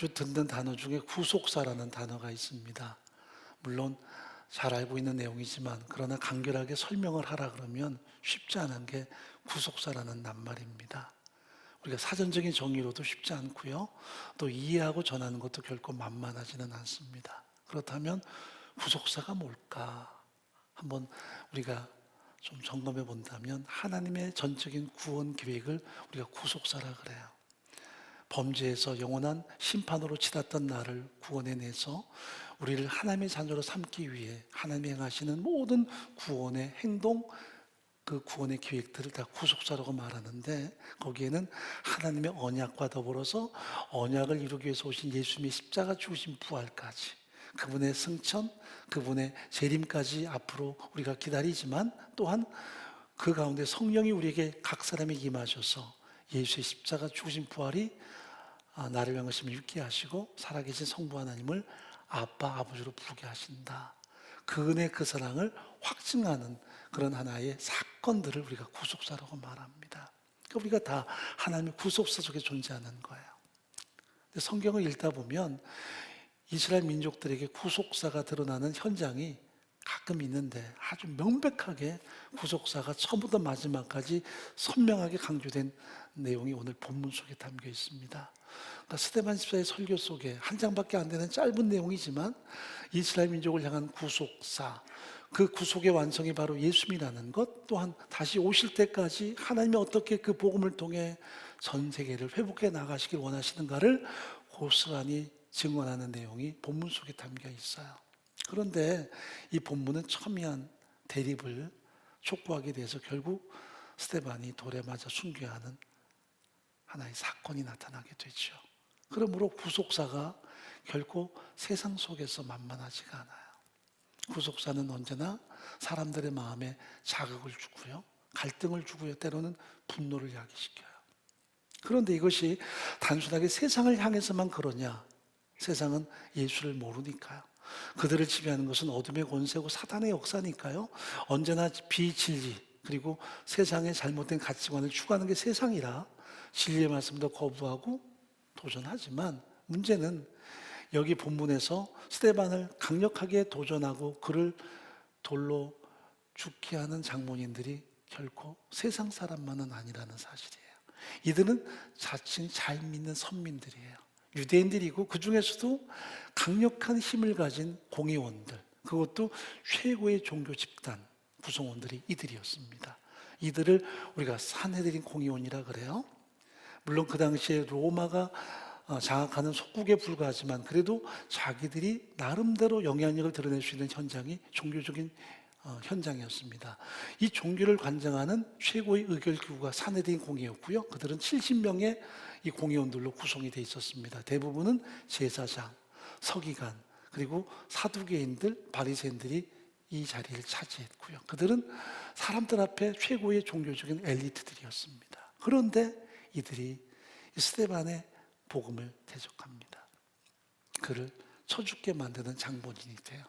자주 듣는 단어 중에 구속사라는 단어가 있습니다. 물론 잘 알고 있는 내용이지만 그러나 간결하게 설명을 하라 그러면 쉽지 않은 게 구속사라는 낱말입니다. 우리가 사전적인 정의로도 쉽지 않고요. 또 이해하고 전하는 것도 결코 만만하지는 않습니다. 그렇다면 구속사가 뭘까? 한번 우리가 좀 점검해 본다면 하나님의 전적인 구원 계획을 우리가 구속사라 그래요. 범죄에서 영원한 심판으로 치닫던 나를 구원해내서 우리를 하나님의 자녀로 삼기 위해 하나님이 행하시는 모든 구원의 행동, 그 구원의 계획들을 다 구속사라고 말하는데 거기에는 하나님의 언약과 더불어서 언약을 이루기 위해서 오신 예수님의 십자가 죽으신 부활까지 그분의 승천, 그분의 재림까지 앞으로 우리가 기다리지만 또한 그 가운데 성령이 우리에게 각 사람에게 임하셔서 예수의 십자가 죽으신 부활이 나를 향하심을 믿게 하시고 살아계신 성부 하나님을 아빠, 아버지로 부르게 하신다. 그 은혜, 그 사랑을 확증하는 그런 하나의 사건들을 우리가 구속사라고 말합니다. 그러니까 우리가 다 하나님의 구속사 속에 존재하는 거예요. 근데 성경을 읽다 보면 이스라엘 민족들에게 구속사가 드러나는 현장이 가끔 있는데 아주 명백하게 구속사가 처음부터 마지막까지 선명하게 강조된 내용이 오늘 본문 속에 담겨 있습니다. 그러니까 스데반 집사의 설교 속에 한 장밖에 안 되는 짧은 내용이지만 이스라엘 민족을 향한 구속사, 그 구속의 완성이 바로 예수님이라는 것, 또한 다시 오실 때까지 하나님이 어떻게 그 복음을 통해 전 세계를 회복해 나가시길 원하시는가를 고스란히 증언하는 내용이 본문 속에 담겨 있어요. 그런데 이 본문은 첨예한 대립을 촉구하게 돼서 결국 스데반이 돌에 맞아 순교하는 하나의 사건이 나타나게 되죠. 그러므로 구속사가 결코 세상 속에서 만만하지가 않아요. 구속사는 언제나 사람들의 마음에 자극을 주고요, 갈등을 주고요, 때로는 분노를 야기시켜요. 그런데 이것이 단순하게 세상을 향해서만 그러냐? 세상은 예수를 모르니까요. 그들을 지배하는 것은 어둠의 권세고 사단의 역사니까요. 언제나 비진리 그리고 세상의 잘못된 가치관을 추구하는 게 세상이라 진리의 말씀도 거부하고 도전하지만 문제는 여기 본문에서 스데반을 강력하게 도전하고 그를 돌로 죽게 하는 장본인들이 결코 세상 사람만은 아니라는 사실이에요. 이들은 자칭 잘 믿는 선민들이에요. 유대인들이고 그 중에서도 강력한 힘을 가진 공의원들, 그것도 최고의 종교 집단 구성원들이 이들이었습니다. 이들을 우리가 산헤드린 공의원이라 그래요. 물론 그 당시에 로마가 장악하는 속국에 불과하지만 그래도 자기들이 나름대로 영향력을 드러낼 수 있는 현장이 종교적인 현장이었습니다. 이 종교를 관장하는 최고의 의결기구가 산헤드린 공회였고요. 그들은 70명의 이 공회원들로 구성이 되어 있었습니다. 대부분은 제사장, 서기관, 그리고 사두개인들, 바리새인들이 이 자리를 차지했고요. 그들은 사람들 앞에 최고의 종교적인 엘리트들이었습니다. 그런데 이들이 스데반의 복음을 대적합니다. 그를 쳐죽게 만드는 장본인이 돼요.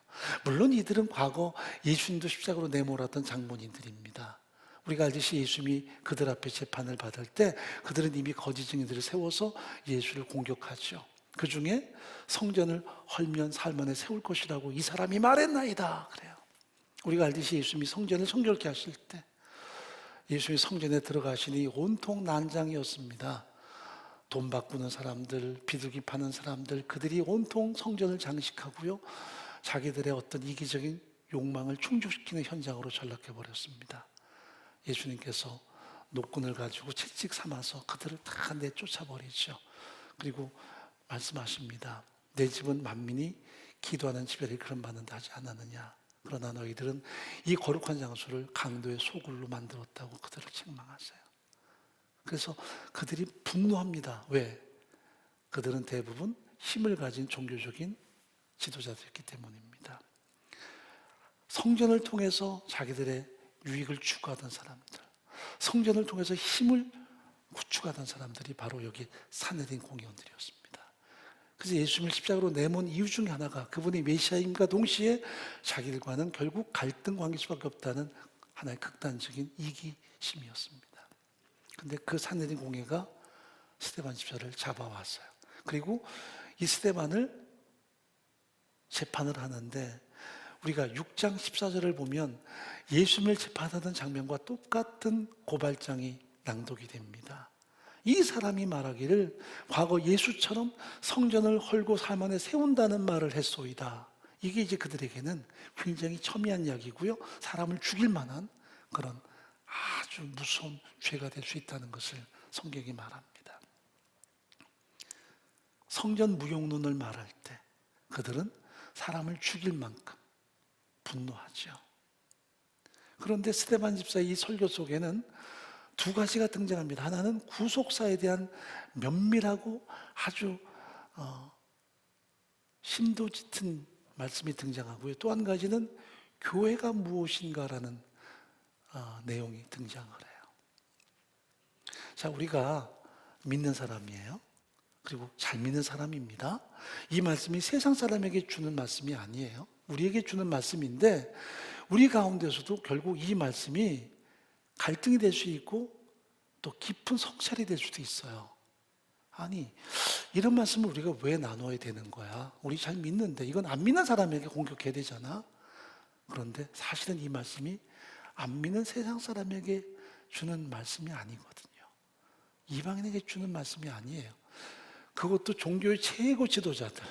물론 이들은 과거 예수님도 십자가로 내몰았던 장본인들입니다. 우리가 알듯이 예수님이 그들 앞에 재판을 받을 때 그들은 이미 거짓 증인들을 세워서 예수를 공격하죠. 그 중에 성전을 헐면 살만에 세울 것이라고 이 사람이 말했나이다 그래요. 우리가 알듯이 예수님이 성전을 성결케 하실 때 예수님이 성전에 들어가시니 온통 난장이었습니다. 돈 바꾸는 사람들, 비둘기 파는 사람들, 그들이 온통 성전을 장식하고요, 자기들의 어떤 이기적인 욕망을 충족시키는 현장으로 전락해버렸습니다. 예수님께서 노끈을 가지고 채찍 삼아서 그들을 다 내쫓아버리죠. 그리고 말씀하십니다. 내 집은 만민이 기도하는 집이라 일컬음받는다 하지 않았느냐. 그러나 너희들은 이 거룩한 장소를 강도의 소굴로 만들었다고 그들을 책망하세요. 그래서 그들이 분노합니다. 왜? 그들은 대부분 힘을 가진 종교적인 지도자들이었기 때문입니다. 성전을 통해서 자기들의 유익을 추구하던 사람들, 성전을 통해서 힘을 구축하던 사람들이 바로 여기 산헤드린 공의원들이었습니다. 그래서 예수님을 십자가로 내몬 이유 중에 하나가 그분이 메시아임과 동시에 자기들과는 결국 갈등 관계일 수밖에 없다는 하나의 극단적인 이기심이었습니다. 근데 그 산헤드린 공회가 스데반 집사를 잡아왔어요. 그리고 이 스데반을 재판을 하는데 우리가 6장 14절을 보면 예수님을 재판하던 장면과 똑같은 고발장이 낭독이 됩니다. 이 사람이 말하기를 과거 예수처럼 성전을 헐고 사면에 세운다는 말을 했소이다. 이게 이제 그들에게는 굉장히 첨예한 이야기고요. 사람을 죽일 만한 그런 아주 무서운 죄가 될 수 있다는 것을 성경이 말합니다. 성전 무용론을 말할 때 그들은 사람을 죽일 만큼 분노하죠. 그런데 스데반 집사의 이 설교 속에는 두 가지가 등장합니다. 하나는 구속사에 대한 면밀하고 아주 심도 짙은 말씀이 등장하고요. 또 한 가지는 교회가 무엇인가라는 내용이 등장을 해요. 자, 우리가 믿는 사람이에요. 그리고 잘 믿는 사람입니다. 이 말씀이 세상 사람에게 주는 말씀이 아니에요. 우리에게 주는 말씀인데 우리 가운데서도 결국 이 말씀이 갈등이 될 수 있고 또 깊은 성찰이 될 수도 있어요. 아니, 이런 말씀을 우리가 왜 나눠야 되는 거야? 우리 잘 믿는데 이건 안 믿는 사람에게 공격해야 되잖아. 그런데 사실은 이 말씀이 안 믿는 세상 사람에게 주는 말씀이 아니거든요. 이방인에게 주는 말씀이 아니에요. 그것도 종교의 최고 지도자들,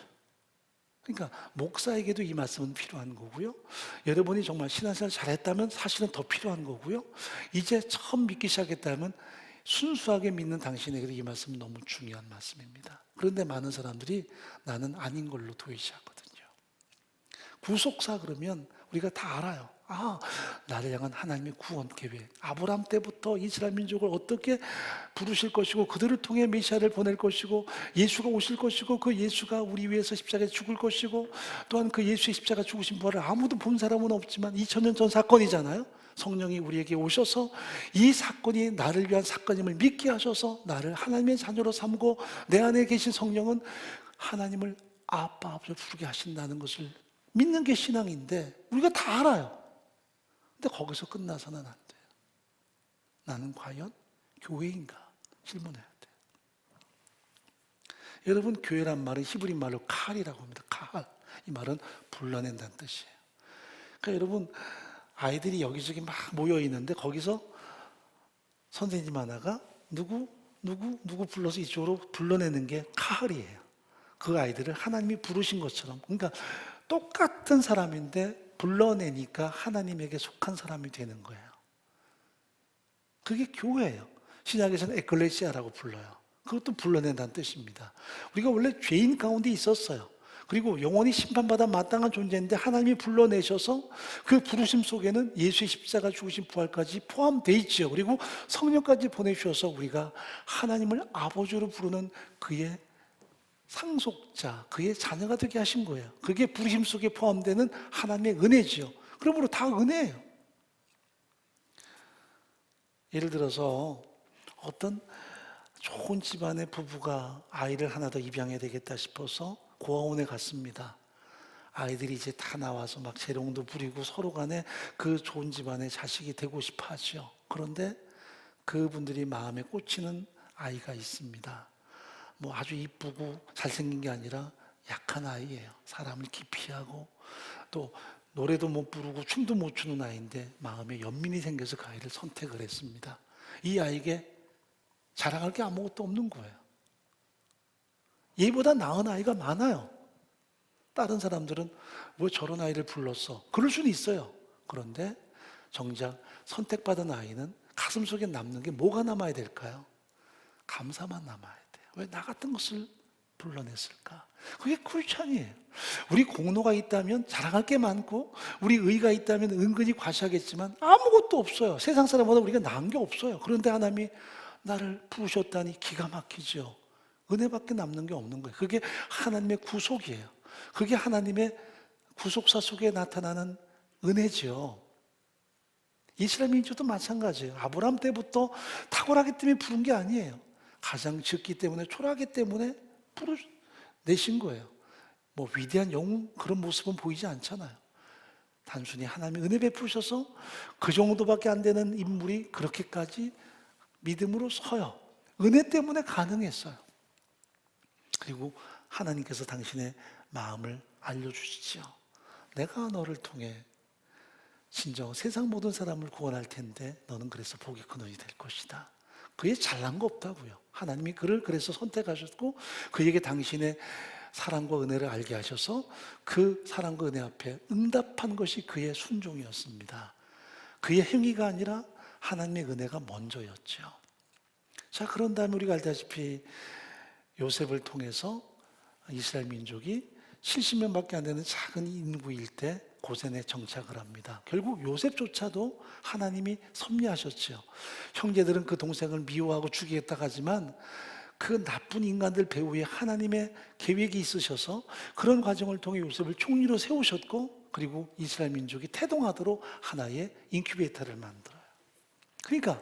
그러니까 목사에게도 이 말씀은 필요한 거고요. 여러분이 정말 신앙생활 잘했다면 사실은 더 필요한 거고요. 이제 처음 믿기 시작했다면 순수하게 믿는 당신에게도 이 말씀은 너무 중요한 말씀입니다. 그런데 많은 사람들이 나는 아닌 걸로 도외시하거든요. 구속사 그러면 우리가 다 알아요. 아, 나를 향한 하나님의 구원 계획, 아브라함 때부터 이스라엘 민족을 어떻게 부르실 것이고 그들을 통해 메시아를 보낼 것이고 예수가 오실 것이고 그 예수가 우리 위해서 십자가에 죽을 것이고 또한 그 예수의 십자가 죽으신 부활을 아무도 본 사람은 없지만 2000년 전 사건이잖아요. 성령이 우리에게 오셔서 이 사건이 나를 위한 사건임을 믿게 하셔서 나를 하나님의 자녀로 삼고 내 안에 계신 성령은 하나님을 아빠, 아버지로 부르게 하신다는 것을 믿는 게 신앙인데 우리가 다 알아요. 근데 거기서 끝나서는 안 돼요. 나는 과연 교회인가 질문해야 돼요. 여러분, 교회란 말은 히브리 말로 칼이라고 합니다. 칼. 이 말은 불러낸다는 뜻이에요. 그러니까 여러분, 아이들이 여기저기 막 모여 있는데 거기서 선생님 하나가 누구 불러서 이쪽으로 불러내는 게 칼이에요. 그 아이들을 하나님이 부르신 것처럼. 그러니까 똑같은 사람인데 불러내니까 하나님에게 속한 사람이 되는 거예요. 그게 교회예요. 신약에서는 에클레시아라고 불러요. 그것도 불러낸다는 뜻입니다. 우리가 원래 죄인 가운데 있었어요. 그리고 영원히 심판받아 마땅한 존재인데 하나님이 불러내셔서 그 부르심 속에는 예수의 십자가 죽으신 부활까지 포함되어 있죠. 그리고 성령까지 보내주셔서 우리가 하나님을 아버지로 부르는 그의 상속자, 그의 자녀가 되게 하신 거예요. 그게 부르심 속에 포함되는 하나님의 은혜지요. 그러므로 다 은혜예요. 예를 들어서 어떤 좋은 집안의 부부가 아이를 하나 더 입양해야 되겠다 싶어서 고아원에 갔습니다. 아이들이 이제 다 나와서 막 재롱도 부리고 서로 간에 그 좋은 집안의 자식이 되고 싶어 하죠. 그런데 그분들이 마음에 꽂히는 아이가 있습니다. 뭐 아주 이쁘고 잘생긴 게 아니라 약한 아이예요. 사람을 기피하고 또 노래도 못 부르고 춤도 못 추는 아이인데 마음에 연민이 생겨서 그 아이를 선택을 했습니다. 이 아이에게 자랑할 게 아무것도 없는 거예요. 얘보다 나은 아이가 많아요. 다른 사람들은 왜 저런 아이를 불렀어? 그럴 수는 있어요. 그런데 정작 선택받은 아이는 가슴속에 남는 게 뭐가 남아야 될까요? 감사만 남아야 돼요. 왜 나 같은 것을 불러냈을까? 그게 쿨찬이에요. 우리 공로가 있다면 자랑할 게 많고 우리 의가 있다면 은근히 과시하겠지만 아무것도 없어요. 세상 사람보다 우리가 나은 게 없어요. 그런데 하나님이 나를 부르셨다니 기가 막히죠. 은혜밖에 남는 게 없는 거예요. 그게 하나님의 구속이에요. 그게 하나님의 구속사 속에 나타나는 은혜죠. 이스라엘 민족도 마찬가지예요. 아브라함 때부터 탁월하기 때문에 부른 게 아니에요. 가장 적기 때문에 초라하기 때문에 내신 거예요. 뭐 위대한 영웅 그런 모습은 보이지 않잖아요. 단순히 하나님이 은혜 베푸셔서 그 정도밖에 안 되는 인물이 그렇게까지 믿음으로 서요. 은혜 때문에 가능했어요. 그리고 하나님께서 당신의 마음을 알려주시지요. 내가 너를 통해 진정 세상 모든 사람을 구원할 텐데 너는 그래서 복이 큰 원이 될 것이다. 그에 잘난 거 없다고요. 하나님이 그를 그래서 선택하셨고 그에게 당신의 사랑과 은혜를 알게 하셔서 그 사랑과 은혜 앞에 응답한 것이 그의 순종이었습니다. 그의 행위가 아니라 하나님의 은혜가 먼저였죠. 자, 그런 다음에 우리가 알다시피 요셉을 통해서 이스라엘 민족이 70명밖에 안 되는 작은 인구일 때 고센에 정착을 합니다. 결국 요셉조차도 하나님이 섭리하셨죠. 형제들은 그 동생을 미워하고 죽이겠다 하지만 그 나쁜 인간들 배후에 하나님의 계획이 있으셔서 그런 과정을 통해 요셉을 총리로 세우셨고 그리고 이스라엘 민족이 태동하도록 하나의 인큐베이터를 만들어요. 그러니까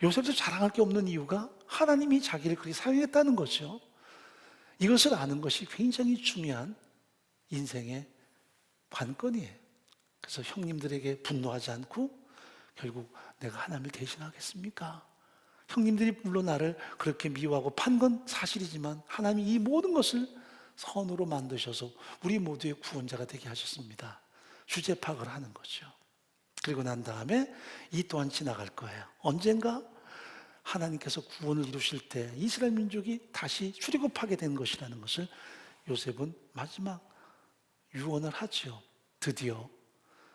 요셉도 자랑할 게 없는 이유가 하나님이 자기를 그렇게 사용했다는 거죠. 이것을 아는 것이 굉장히 중요한 인생의 관건이에요. 그래서 형님들에게 분노하지 않고 결국 내가 하나님을 대신하겠습니까? 형님들이 물론 나를 그렇게 미워하고 판 건 사실이지만 하나님이 이 모든 것을 선으로 만드셔서 우리 모두의 구원자가 되게 하셨습니다. 주제 파악을 하는 거죠. 그리고 난 다음에 이 또한 지나갈 거예요. 언젠가 하나님께서 구원을 이루실 때 이스라엘 민족이 다시 출애굽하게 된 것이라는 것을 요셉은 마지막 유언을 하지요. 드디어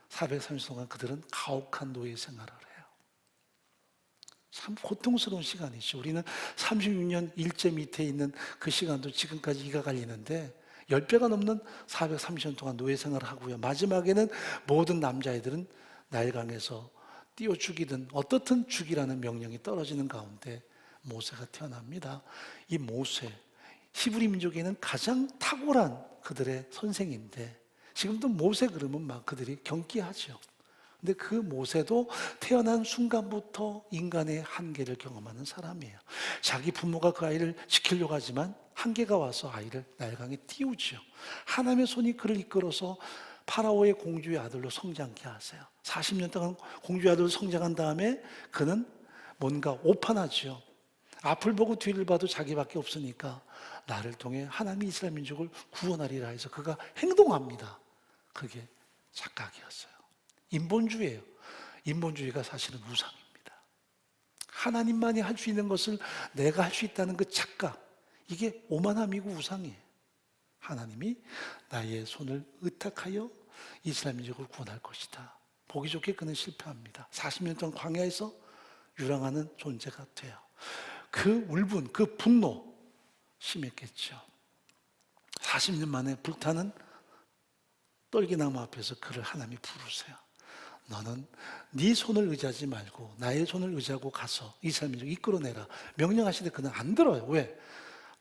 430년 동안 그들은 가혹한 노예 생활을 해요. 참 고통스러운 시간이죠. 우리는 36년 일제 밑에 있는 그 시간도 지금까지 이가 갈리는데 10배가 넘는 430년 동안 노예 생활을 하고요. 마지막에는 모든 남자애들은 나일강에서 띄워 죽이든 어떻든 죽이라는 명령이 떨어지는 가운데 모세가 태어납니다. 이 모세, 히브리 민족에는 가장 탁월한 그들의 선생인데 지금도 모세 그러면 막 그들이 경기하죠. 근데 그 모세도 태어난 순간부터 인간의 한계를 경험하는 사람이에요. 자기 부모가 그 아이를 지키려고 하지만 한계가 와서 아이를 나일강에 띄우죠. 하나님의 손이 그를 이끌어서 파라오의 공주의 아들로 성장케 하세요. 40년 동안 공주의 아들로 성장한 다음에 그는 뭔가 오판하죠. 앞을 보고 뒤를 봐도 자기밖에 없으니까 나를 통해 하나님이 이스라엘 민족을 구원하리라 해서 그가 행동합니다. 그게 착각이었어요. 인본주의예요. 인본주의가 사실은 우상입니다. 하나님만이 할 수 있는 것을 내가 할 수 있다는 그 착각, 이게 오만함이고 우상이에요. 하나님이 나의 손을 의탁하여 이스라엘 민족을 구원할 것이다. 보기 좋게 그는 실패합니다. 40년 동안 광야에서 유랑하는 존재가 돼요. 그 울분, 그 분노 심했겠죠. 40년 만에 불타는 떨기나무 앞에서 그를 하나님이 부르세요. 너는 네 손을 의지하지 말고 나의 손을 의지하고 가서 이스라엘 민족 이끌어내라. 명령하시는데 그는 안 들어요. 왜?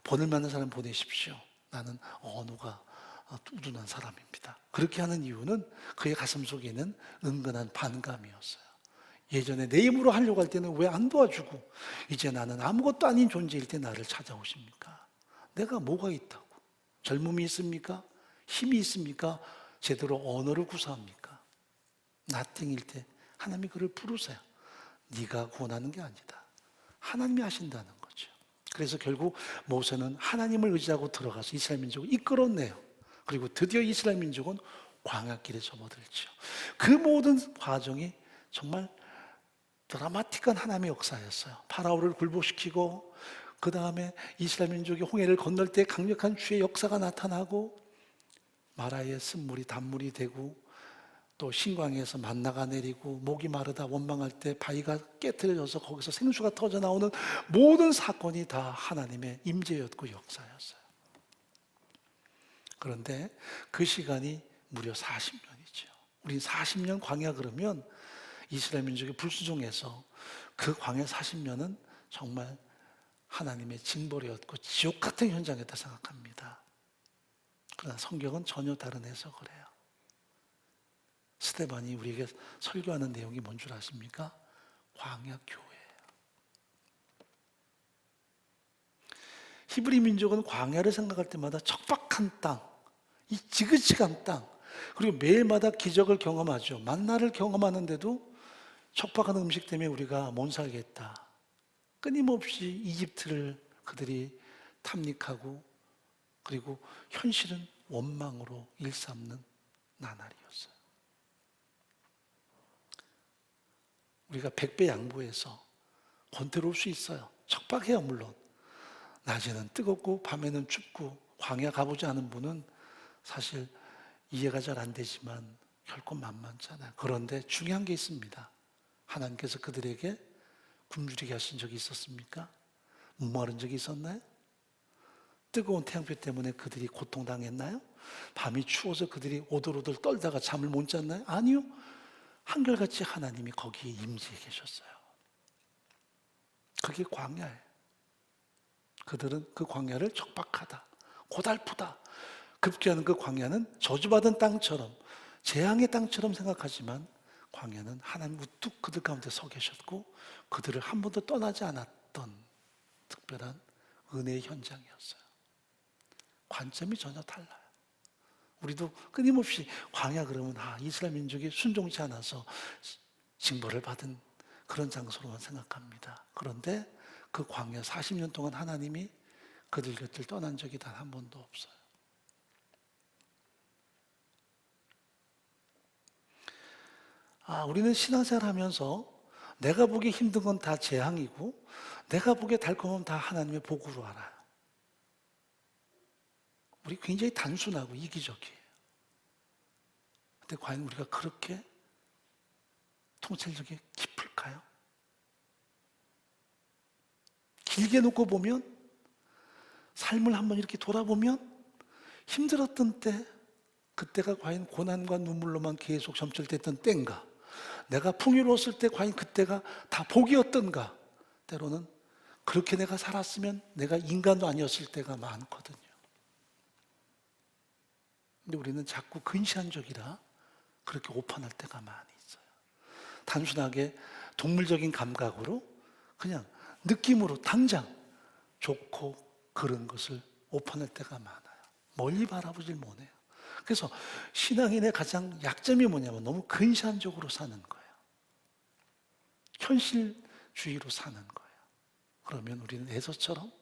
본을 맞는 사람 보내십시오. 나는 언어가 우둔한 사람입니다. 그렇게 하는 이유는 그의 가슴 속에 있는 은근한 반감이었어요. 예전에 내 힘으로 하려고 할 때는 왜 안 도와주고 이제 나는 아무것도 아닌 존재일 때 나를 찾아오십니까? 내가 뭐가 있다고? 젊음이 있습니까? 힘이 있습니까? 제대로 언어를 구사합니까? 나띵일 때 하나님이 그를 부르세요. 네가 구원하는 게 아니다. 하나님이 하신다는 거죠. 그래서 결국 모세는 하나님을 의지하고 들어가서 이스라엘 민족을 이끌어내요. 그리고 드디어 이스라엘 민족은 광야길에 접어들죠. 그 모든 과정이 정말 드라마틱한 하나님의 역사였어요. 파라오를 굴복시키고 그 다음에 이스라엘 민족이 홍해를 건널 때 강력한 주의 역사가 나타나고 마라의 쓴물이 단물이 되고 또 신광에서 만나가 내리고 목이 마르다 원망할 때 바위가 깨트려져서 거기서 생수가 터져 나오는 모든 사건이 다 하나님의 임재였고 역사였어요. 그런데 그 시간이 무려 40년이죠. 우리 40년 광야 그러면 이스라엘 민족이 불순종해서 그 광야 40년은 정말 하나님의 징벌이었고 지옥 같은 현장이었다 생각합니다. 그러나 성경은 전혀 다른 해석을 해요. 스데반이 우리에게 설교하는 내용이 뭔 줄 아십니까? 광야 교회예요. 히브리 민족은 광야를 생각할 때마다 척박한 땅, 이 지긋지긋한 땅, 그리고 매일마다 기적을 경험하죠. 만나를 경험하는데도 척박한 음식 때문에 우리가 못 살겠다. 끊임없이 이집트를 그들이 탐닉하고 그리고 현실은 원망으로 일삼는 나날이었어요. 우리가 100배 양보해서 권태로울 수 있어요. 척박해요, 물론. 낮에는 뜨겁고 밤에는 춥고 광야 가보지 않은 분은 사실 이해가 잘 안 되지만 결코 만만찮아요. 그런데 중요한 게 있습니다. 하나님께서 그들에게 굶주리게 하신 적이 있었습니까? 목마른 적이 있었나요? 뜨거운 태양빛 때문에 그들이 고통당했나요? 밤이 추워서 그들이 오돌오돌 떨다가 잠을 못 잤나요? 아니요. 한결같이 하나님이 거기에 임재해 계셨어요. 그게 광야예요. 그들은 그 광야를 척박하다, 고달프다, 급기야는 그 광야는 저주받은 땅처럼, 재앙의 땅처럼 생각하지만 광야는 하나님 우뚝 그들 가운데 서 계셨고 그들을 한 번도 떠나지 않았던 특별한 은혜의 현장이었어요. 관점이 전혀 달라요. 우리도 끊임없이 광야 그러면 이스라엘 민족이 순종치 않아서 징벌을 받은 그런 장소로만 생각합니다. 그런데 그 광야 40년 동안 하나님이 그들 곁을 떠난 적이 단 한 번도 없어요. 우리는 신앙생활 하면서 내가 보기 힘든 건 다 재앙이고 내가 보기에 달콤하면 다 하나님의 복으로 알아요. 우리 굉장히 단순하고 이기적이에요. 근데 과연 우리가 그렇게 통찰력이 깊을까요? 길게 놓고 보면, 삶을 한번 이렇게 돌아보면 힘들었던 때, 그때가 과연 고난과 눈물로만 계속 점철됐던 때인가? 내가 풍요로웠을 때 과연 그때가 다 복이었던가? 때로는 그렇게 내가 살았으면 내가 인간도 아니었을 때가 많거든요. 근데 우리는 자꾸 근시안적이라 그렇게 오판할 때가 많이 있어요. 단순하게 동물적인 감각으로 그냥 느낌으로 당장 좋고 그런 것을 오판할 때가 많아요. 멀리 바라보질 못해요. 그래서 신앙인의 가장 약점이 뭐냐면 너무 근시안적으로 사는 거예요. 현실주의로 사는 거예요. 그러면 우리는 에서처럼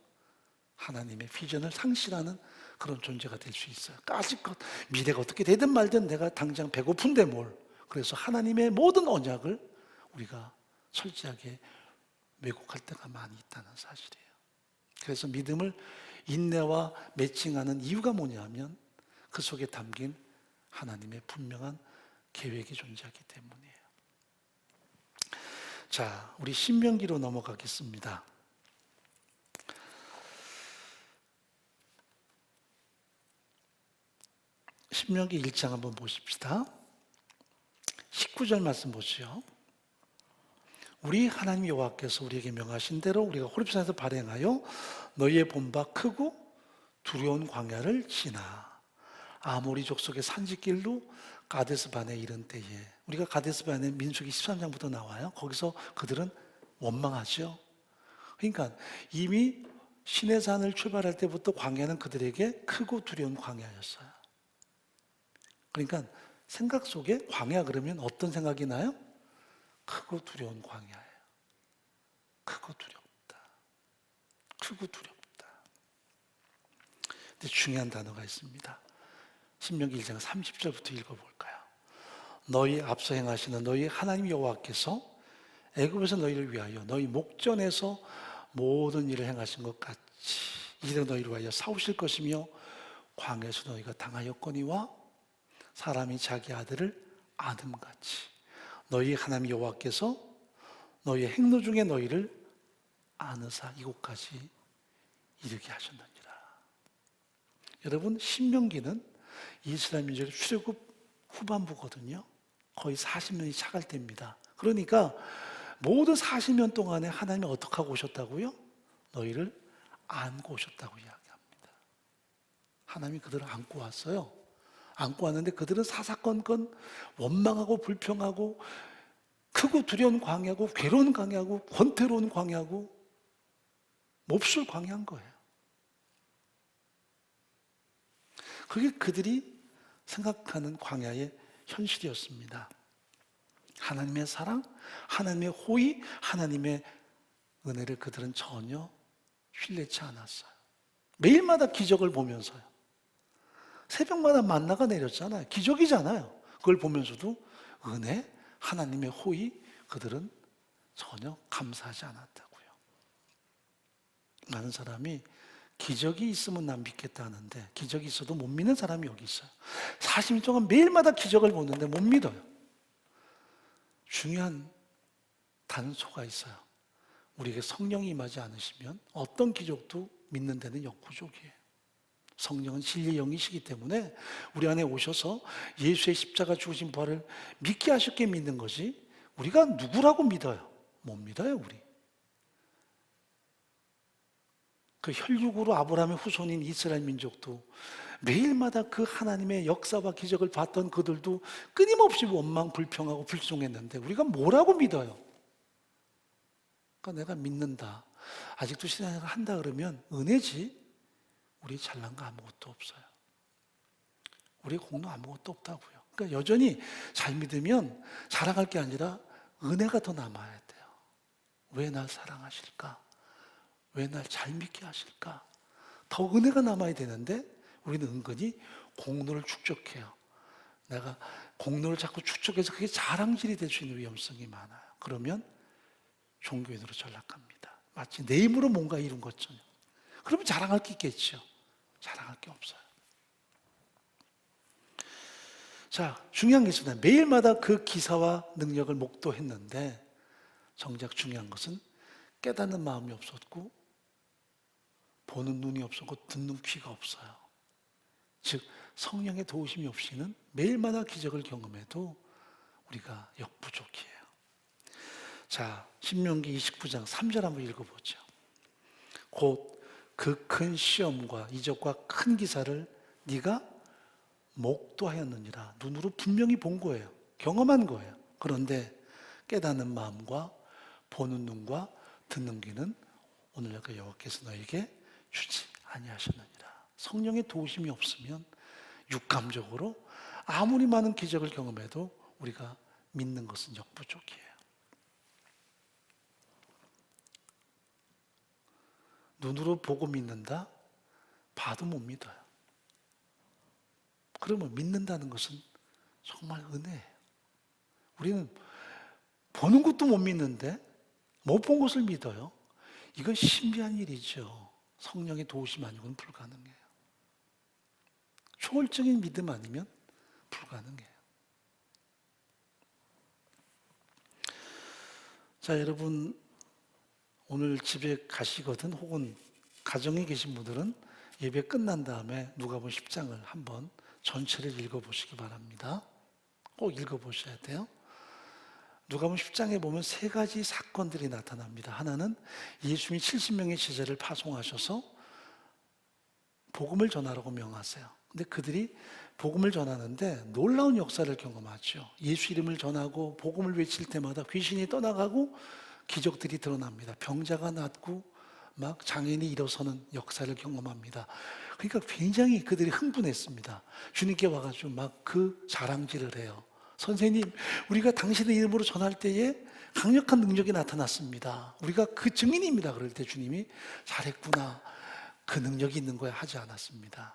하나님의 비전을 상실하는 그런 존재가 될 수 있어요. 까짓것 미래가 어떻게 되든 말든 내가 당장 배고픈데 뭘. 그래서 하나님의 모든 언약을 우리가 철저하게 왜곡할 때가 많이 있다는 사실이에요. 그래서 믿음을 인내와 매칭하는 이유가 뭐냐면 그 속에 담긴 하나님의 분명한 계획이 존재하기 때문이에요. 자, 우리 신명기로 넘어가겠습니다. 신명기 1장 한번 보십시다. 19절 말씀 보시죠. 우리 하나님 여호와께서 우리에게 명하신 대로 우리가 호렙산에서 발행하여 너희의 본바 크고 두려운 광야를 지나 아모리 족속의 산지길로 가데스반에 이른 때에, 우리가 가데스반에 민수기 13장부터 나와요. 거기서 그들은 원망하죠. 그러니까 이미 시내산을 출발할 때부터 광야는 그들에게 크고 두려운 광야였어요. 그러니까 생각 속에 광야 그러면 어떤 생각이 나요? 크고 두려운 광야예요. 크고 두렵다. 크고 두렵다. 근데 중요한 단어가 있습니다. 신명기 1장 30절부터 읽어볼까요? 너희 앞서 행하시는 너희 하나님 여호와께서 애굽에서 너희를 위하여 너희 목전에서 모든 일을 행하신 것 같이 이제 너희를 위하여 싸우실 것이며 광야에서 너희가 당하였거니와 사람이 자기 아들을 아름같이 너희 하나님 여호와께서 너희의 행로 중에 너희를 안으사 이곳까지 이르게 하셨느니라. 여러분, 신명기는 이스라엘 민족의 출애굽 후반부거든요. 거의 40년이 차갈 때입니다. 그러니까 모든 40년 동안에 하나님이 어떻게 하고 오셨다고요? 너희를 안고 오셨다고 이야기합니다. 하나님이 그들을 안고 왔어요. 안고 왔는데 그들은 사사건건 원망하고 불평하고 크고 두려운 광야고 괴로운 광야고 권태로운 광야고 몹쓸 광야인 거예요. 그게 그들이 생각하는 광야의 현실이었습니다. 하나님의 사랑, 하나님의 호의, 하나님의 은혜를 그들은 전혀 신뢰치 않았어요. 매일마다 기적을 보면서요. 새벽마다 만나가 내렸잖아요. 기적이잖아요. 그걸 보면서도 은혜, 하나님의 호의, 그들은 전혀 감사하지 않았다고요. 많은 사람이 기적이 있으면 난 믿겠다 하는데 기적이 있어도 못 믿는 사람이 여기 있어요. 40일 동안 매일마다 기적을 보는데 못 믿어요. 중요한 단서가 있어요. 우리에게 성령이 임하지 않으시면 어떤 기적도 믿는 데는 역부족이에요. 성령은 진리의 영이시기 때문에 우리 안에 오셔서 예수의 십자가 죽으신 부활을 믿게 하셨기에 믿는 것이, 우리가 누구라고 믿어요? 못 믿어요, 우리. 그 혈육으로 아브라함의 후손인 이스라엘 민족도 매일마다 그 하나님의 역사와 기적을 봤던 그들도 끊임없이 원망, 불평하고 불순종했는데 우리가 뭐라고 믿어요? 그러니까 내가 믿는다, 아직도 신앙생활 한다 그러면 은혜지 우리 잘난 거 아무것도 없어요. 우리 공로 아무것도 없다고요. 그러니까 여전히 잘 믿으면 자랑할 게 아니라 은혜가 더 남아야 돼요. 왜 날 사랑하실까? 왜 날 잘 믿게 하실까? 더 은혜가 남아야 되는데 우리는 은근히 공로를 축적해요. 내가 공로를 자꾸 축적해서 그게 자랑질이 될 수 있는 위험성이 많아요. 그러면 종교인으로 전락합니다. 마치 내 힘으로 뭔가 이룬 것처럼. 그러면 자랑할 게 있겠죠. 자랑할 게 없어요. 자, 중요한 게 있습니다. 매일마다 그 기사와 능력을 목도했는데 정작 중요한 것은 깨닫는 마음이 없었고 보는 눈이 없었고 듣는 귀가 없어요. 즉 성령의 도우심이 없이는 매일마다 기적을 경험해도 우리가 역부족이에요. 자, 신명기 29장 3절 한번 읽어보죠. 곧 그 큰 시험과 이적과 큰 기사를 네가 목도하였느니라. 눈으로 분명히 본 거예요. 경험한 거예요. 그런데 깨닫는 마음과 보는 눈과 듣는 귀는 오늘 여호와께서 너에게 주지 아니하셨느니라. 성령의 도우심이 없으면 육감적으로 아무리 많은 기적을 경험해도 우리가 믿는 것은 역부족이에요. 눈으로 보고 믿는다? 봐도 못 믿어요. 그러면 믿는다는 것은 정말 은혜예요. 우리는 보는 것도 못 믿는데 못 본 것을 믿어요. 이건 신비한 일이죠. 성령의 도우심 아니고는 불가능해요. 초월적인 믿음 아니면 불가능해요. 자, 여러분 오늘 집에 가시거든 혹은 가정에 계신 분들은 예배 끝난 다음에 누가복음 10장을 한번 전체를 읽어보시기 바랍니다. 꼭 읽어보셔야 돼요. 누가복음 10장에 보면 세 가지 사건들이 나타납니다. 하나는 예수님이 70명의 제자를 파송하셔서 복음을 전하라고 명하세요. 근데 그들이 복음을 전하는데 놀라운 역사를 경험하죠. 예수 이름을 전하고 복음을 외칠 때마다 귀신이 떠나가고 기적들이 드러납니다. 병자가 낫고 막 장애인이 일어서는 역사를 경험합니다. 그러니까 굉장히 그들이 흥분했습니다. 주님께 와가지고 막 그 자랑질을 해요. 선생님, 우리가 당신의 이름으로 전할 때에 강력한 능력이 나타났습니다. 우리가 그 증인입니다. 그럴 때 주님이 잘했구나, 그 능력이 있는 거야 하지 않았습니다.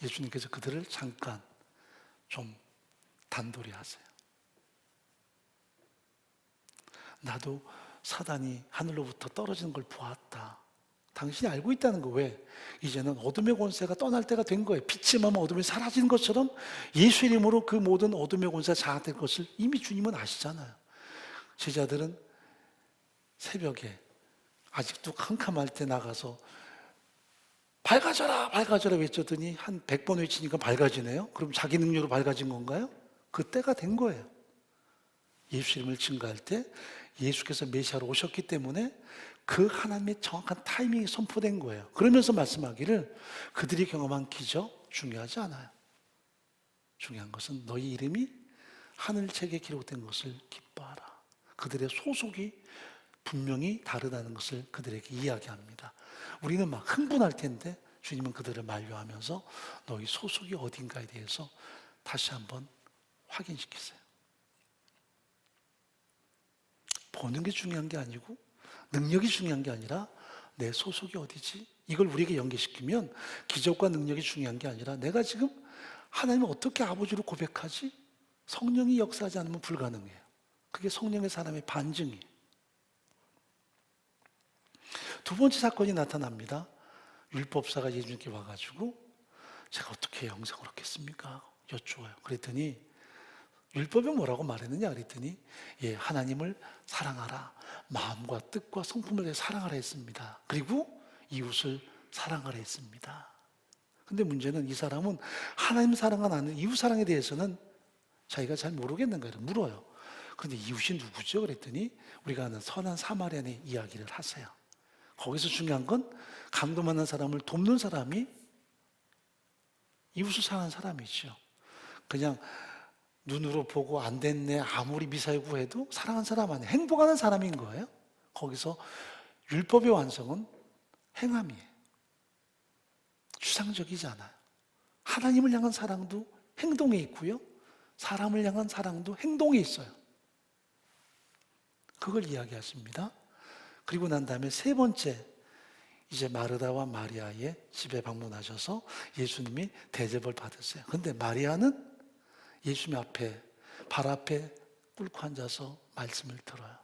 예수님께서 그들을 잠깐 좀 단도리 하세요. 나도 사단이 하늘로부터 떨어지는 걸 보았다. 당신이 알고 있다는 거. 왜? 이제는 어둠의 권세가 떠날 때가 된 거예요. 빛이 임하면 어둠이 사라지는 것처럼 예수 이름으로 그 모든 어둠의 권세가 장악될 것을 이미 주님은 아시잖아요. 제자들은 새벽에 아직도 캄캄할 때 나가서 밝아져라 밝아져라 외쳤더니 한 100번 외치니까 밝아지네요. 그럼 자기 능력으로 밝아진 건가요? 그 때가 된 거예요. 예수 이름을 증거할 때 예수께서 메시아로 오셨기 때문에 그 하나님의 정확한 타이밍이 선포된 거예요. 그러면서 말씀하기를 그들이 경험한 기적 중요하지 않아요. 중요한 것은 너희 이름이 하늘책에 기록된 것을 기뻐하라. 그들의 소속이 분명히 다르다는 것을 그들에게 이야기합니다. 우리는 막 흥분할 텐데 주님은 그들을 만류하면서 너희 소속이 어딘가에 대해서 다시 한번 확인시키세요. 보는 게 중요한 게 아니고 능력이 중요한 게 아니라 내 소속이 어디지? 이걸 우리에게 연계시키면 기적과 능력이 중요한 게 아니라 내가 지금 하나님을 어떻게 아버지로 고백하지? 성령이 역사하지 않으면 불가능해요. 그게 성령의 사람의 반증이에요. 두 번째 사건이 나타납니다. 율법사가 예수님께 와가지고 제가 어떻게 영생을 얻겠습니까? 여쭈어요. 그랬더니 율법에 뭐라고 말했느냐 그랬더니 하나님을 사랑하라. 마음과 뜻과 성품을 내어 사랑하라 했습니다. 그리고 이웃을 사랑하라 했습니다. 근데 문제는 이 사람은 하나님 사랑을 아는 이웃 사랑에 대해서는 자기가 잘 모르겠는 거예요. 물어요. 그런데 이웃이 누구죠? 그랬더니 우리가 아는 선한 사마리아인의 이야기를 하세요. 거기서 중요한 건 강도만한 사람을 돕는 사람이 이웃을 사랑하는 사람이죠. 그냥 눈으로 보고 안 됐네 아무리 미사일 구해도 사랑하는 사람 아니에요. 행복하는 사람인 거예요. 거기서 율법의 완성은 행함이에요. 추상적이지 않아요. 하나님을 향한 사랑도 행동에 있고요. 사람을 향한 사랑도 행동에 있어요. 그걸 이야기하십니다. 그리고 난 다음에 세 번째 이제 마르다와 마리아의 집에 방문하셔서 예수님이 대접을 받으세요. 근데 마리아는 예수님 앞에 발 앞에 꿇고 앉아서 말씀을 들어요.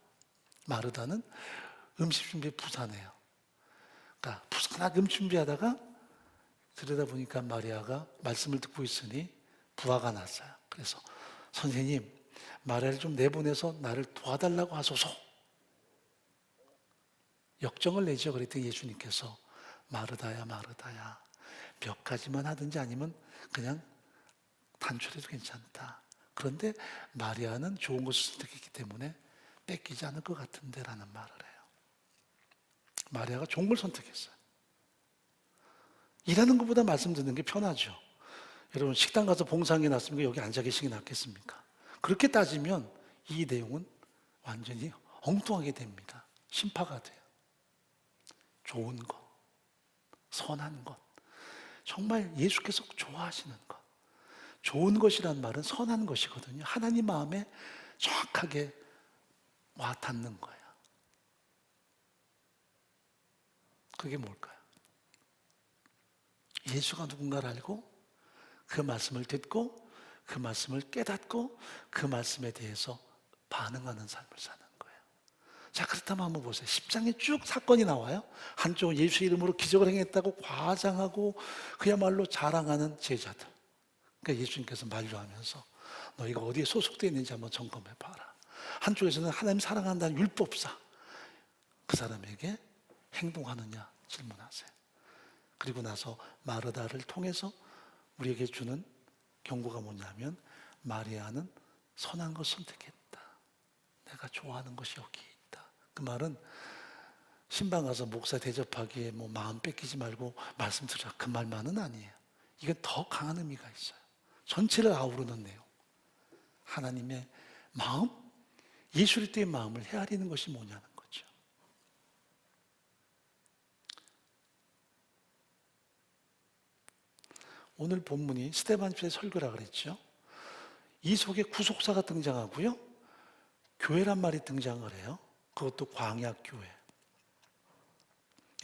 마르다는 음식 준비에 부산해요. 그러니까 부산하게 음식 준비하다가 들여다보니까 마리아가 말씀을 듣고 있으니 부화가 났어요. 그래서 선생님 마리아를 좀 내보내서 나를 도와달라고 하소서. 역정을 내죠. 그랬더니 예수님께서 마르다야 마르다야 몇 가지만 하든지 아니면 그냥 단출해도 괜찮다. 그런데 마리아는 좋은 것을 선택했기 때문에 뺏기지 않을 것 같은데 라는 말을 해요. 마리아가 좋은 걸 선택했어요. 일하는 것보다 말씀 듣는 게 편하죠. 여러분 식당 가서 봉사한 게 낫습니까? 여기 앉아 계시는 게 낫겠습니까? 그렇게 따지면 이 내용은 완전히 엉뚱하게 됩니다. 심파가 돼요. 좋은 것, 선한 것, 정말 예수께서 좋아하시는 것. 좋은 것이란 말은 선한 것이거든요. 하나님 마음에 정확하게 와 닿는 거예요. 그게 뭘까요? 예수가 누군가를 알고 그 말씀을 듣고 그 말씀을 깨닫고 그 말씀에 대해서 반응하는 삶을 사는 거예요. 자, 그렇다면 한번 보세요. 10장에 쭉 사건이 나와요. 한쪽은 예수 이름으로 기적을 행했다고 과장하고 그야말로 자랑하는 제자들. 그러니까 예수님께서 만류하면서 너희가 어디에 소속되어 있는지 한번 점검해 봐라. 한쪽에서는 하나님 사랑한다는 율법사. 그 사람에게 행동하느냐 질문하세요. 그리고 나서 마르다를 통해서 우리에게 주는 경고가 뭐냐면 마리아는 선한 것 선택했다. 내가 좋아하는 것이 여기 있다. 그 말은 신방 가서 목사 대접하기에 뭐 마음 뺏기지 말고 말씀 들으라 그 말만은 아니에요. 이건 더 강한 의미가 있어요. 전체를 아우르는 내용. 하나님의 마음, 예수 그리스도의 마음을 헤아리는 것이 뭐냐는 거죠. 오늘 본문이 스데반 집의 설교라 그랬죠. 이 속에 구속사가 등장하고요. 교회란 말이 등장을 해요. 그것도 광야교회.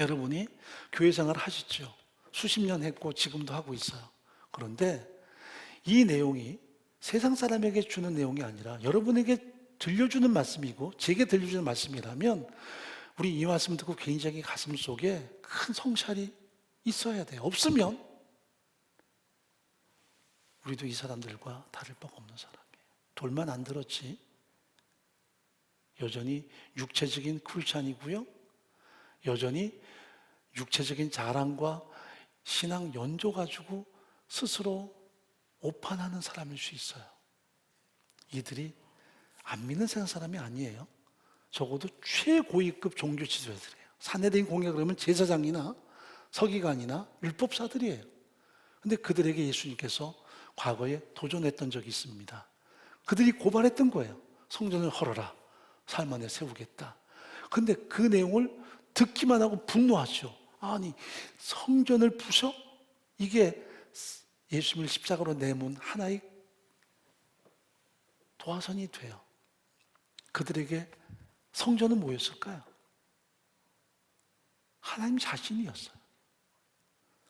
여러분이 교회 생활을 하시죠. 수십 년 했고 지금도 하고 있어요. 그런데 이 내용이 세상 사람에게 주는 내용이 아니라 여러분에게 들려주는 말씀이고 제게 들려주는 말씀이라면 우리 이 말씀 듣고 굉장히 가슴 속에 큰 성찰이 있어야 돼요. 없으면 우리도 이 사람들과 다를 바가 없는 사람이에요. 돌만 안 들었지 여전히 육체적인 크리스찬이고요. 여전히 육체적인 자랑과 신앙 연조 가지고 스스로 오판하는 사람일 수 있어요. 이들이 안 믿는 세상 사람이 아니에요. 적어도 최고위급 종교 지도자들이에요. 사내들인 공예 그러면 제사장이나 서기관이나 율법사들이에요. 근데 그들에게 예수님께서 과거에 도전했던 적이 있습니다. 그들이 고발했던 거예요. 성전을 헐어라. 삶 안에 세우겠다. 근데 그 내용을 듣기만 하고 분노하죠. 아니, 성전을 부셔? 이게 예수님을 십자가로 내몬 하나의 도화선이 돼요. 그들에게 성전은 뭐였을까요? 하나님 자신이었어요.